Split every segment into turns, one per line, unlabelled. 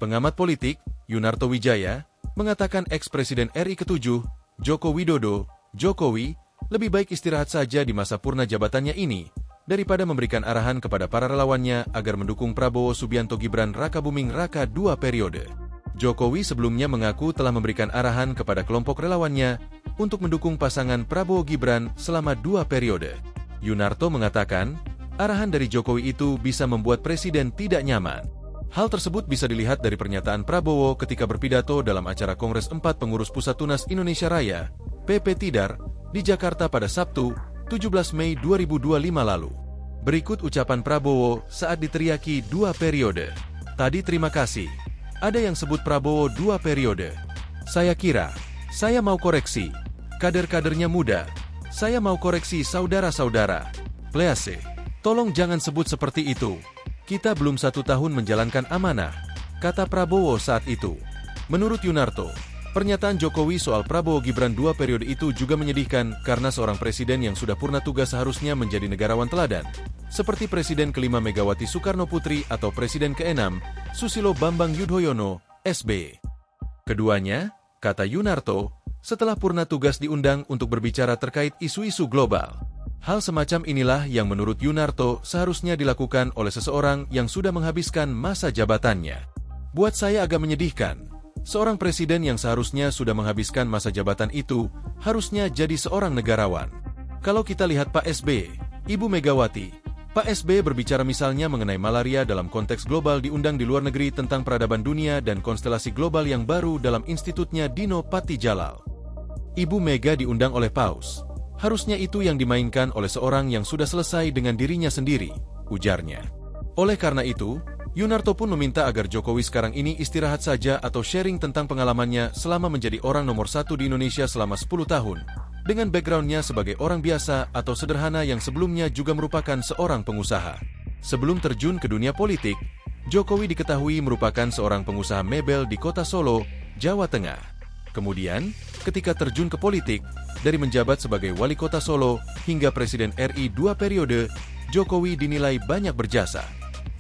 Pengamat politik, Yunarto Wijaya, mengatakan ex-presiden RI ke-7, Joko Widodo, Jokowi, lebih baik istirahat saja di masa purna jabatannya ini, daripada memberikan arahan kepada para relawannya agar mendukung Prabowo Subianto Gibran Rakabuming Raka 2 periode. Jokowi sebelumnya mengaku telah memberikan arahan kepada kelompok relawannya untuk mendukung pasangan Prabowo Gibran selama 2 periode. Yunarto mengatakan, arahan dari Jokowi itu bisa membuat presiden tidak nyaman. Hal tersebut bisa dilihat dari pernyataan Prabowo ketika berpidato dalam acara Kongres 4 Pengurus Pusat Tunas Indonesia Raya, PP Tidar, di Jakarta pada Sabtu, 17 Mei 2025 lalu. Berikut ucapan Prabowo saat diteriaki 2 periode. Tadi terima kasih. Ada yang sebut Prabowo 2 periode. Saya kira, saya mau koreksi. Kader-kadernya muda. Saya mau koreksi saudara-saudara. Please, tolong jangan sebut seperti itu. Kita belum 1 tahun menjalankan amanah, kata Prabowo saat itu. Menurut Yunarto, pernyataan Jokowi soal Prabowo Gibran 2 periode itu juga menyedihkan karena seorang presiden yang sudah purna tugas seharusnya menjadi negarawan teladan, seperti Presiden ke-5 Megawati Soekarno Putri atau Presiden ke-6 Susilo Bambang Yudhoyono, SB. Keduanya, kata Yunarto, setelah purna tugas diundang untuk berbicara terkait isu-isu global. Hal semacam inilah yang menurut Yunarto seharusnya dilakukan oleh seseorang yang sudah menghabiskan masa jabatannya. Buat saya agak menyedihkan. Seorang presiden yang seharusnya sudah menghabiskan masa jabatan itu harusnya jadi seorang negarawan. Kalau kita lihat Pak SB, Ibu Megawati, Pak SB berbicara misalnya mengenai malaria dalam konteks global diundang di luar negeri tentang peradaban dunia dan konstelasi global yang baru dalam institutnya Dino Patijalal. Ibu Mega diundang oleh Paus. Harusnya itu yang dimainkan oleh seorang yang sudah selesai dengan dirinya sendiri, ujarnya. Oleh karena itu, Yunarto pun meminta agar Jokowi sekarang ini istirahat saja atau sharing tentang pengalamannya selama menjadi orang nomor 1 di Indonesia selama 10 tahun, dengan backgroundnya sebagai orang biasa atau sederhana yang sebelumnya juga merupakan seorang pengusaha. Sebelum terjun ke dunia politik, Jokowi diketahui merupakan seorang pengusaha mebel di kota Solo, Jawa Tengah. Kemudian, ketika terjun ke politik, dari menjabat sebagai wali kota Solo hingga Presiden RI 2 periode, Jokowi dinilai banyak berjasa.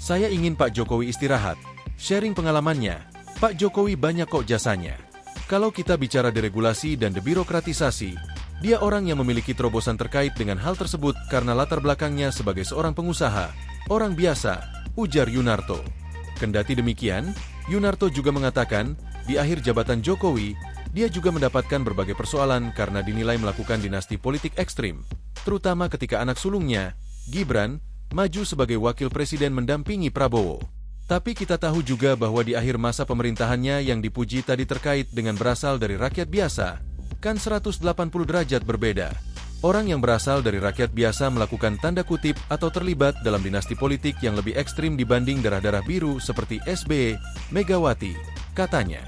Saya ingin Pak Jokowi istirahat, sharing pengalamannya. Pak Jokowi banyak kok jasanya. Kalau kita bicara deregulasi dan debirokratisasi, dia orang yang memiliki terobosan terkait dengan hal tersebut karena latar belakangnya sebagai seorang pengusaha, orang biasa, ujar Yunarto. Kendati demikian, Yunarto juga mengatakan, di akhir jabatan Jokowi, dia juga mendapatkan berbagai persoalan karena dinilai melakukan dinasti politik ekstrim, terutama ketika anak sulungnya, Gibran, maju sebagai wakil presiden mendampingi Prabowo. Tapi kita tahu juga bahwa di akhir masa pemerintahannya yang dipuji tadi terkait dengan berasal dari rakyat biasa, kan 180 derajat berbeda. Orang yang berasal dari rakyat biasa melakukan tanda kutip atau terlibat dalam dinasti politik yang lebih ekstrim dibanding darah-darah biru seperti SBY, Megawati, katanya.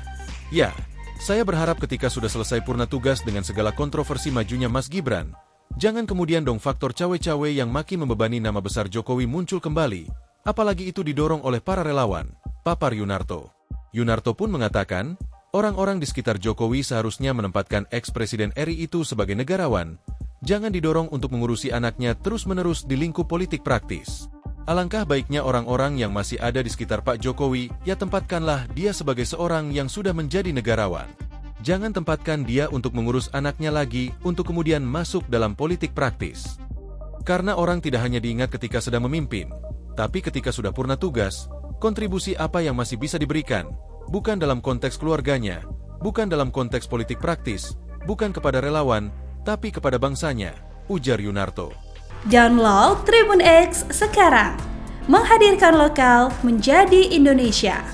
Ya, saya berharap ketika sudah selesai purna tugas dengan segala kontroversi majunya Mas Gibran, jangan kemudian dong faktor cawe-cawe yang makin membebani nama besar Jokowi muncul kembali, apalagi itu didorong oleh para relawan, papar Yunarto. Yunarto pun mengatakan, orang-orang di sekitar Jokowi seharusnya menempatkan ex-presiden RI itu sebagai negarawan, jangan didorong untuk mengurusi anaknya terus-menerus di lingkup politik praktis. Alangkah baiknya orang-orang yang masih ada di sekitar Pak Jokowi, ya tempatkanlah dia sebagai seorang yang sudah menjadi negarawan. Jangan tempatkan dia untuk mengurus anaknya lagi untuk kemudian masuk dalam politik praktis. Karena orang tidak hanya diingat ketika sedang memimpin, tapi ketika sudah purna tugas, kontribusi apa yang masih bisa diberikan, bukan dalam konteks keluarganya, bukan dalam konteks politik praktis, bukan kepada relawan, tapi kepada bangsanya, ujar Yunarto.
Download Tribun X sekarang, menghadirkan lokal menjadi Indonesia.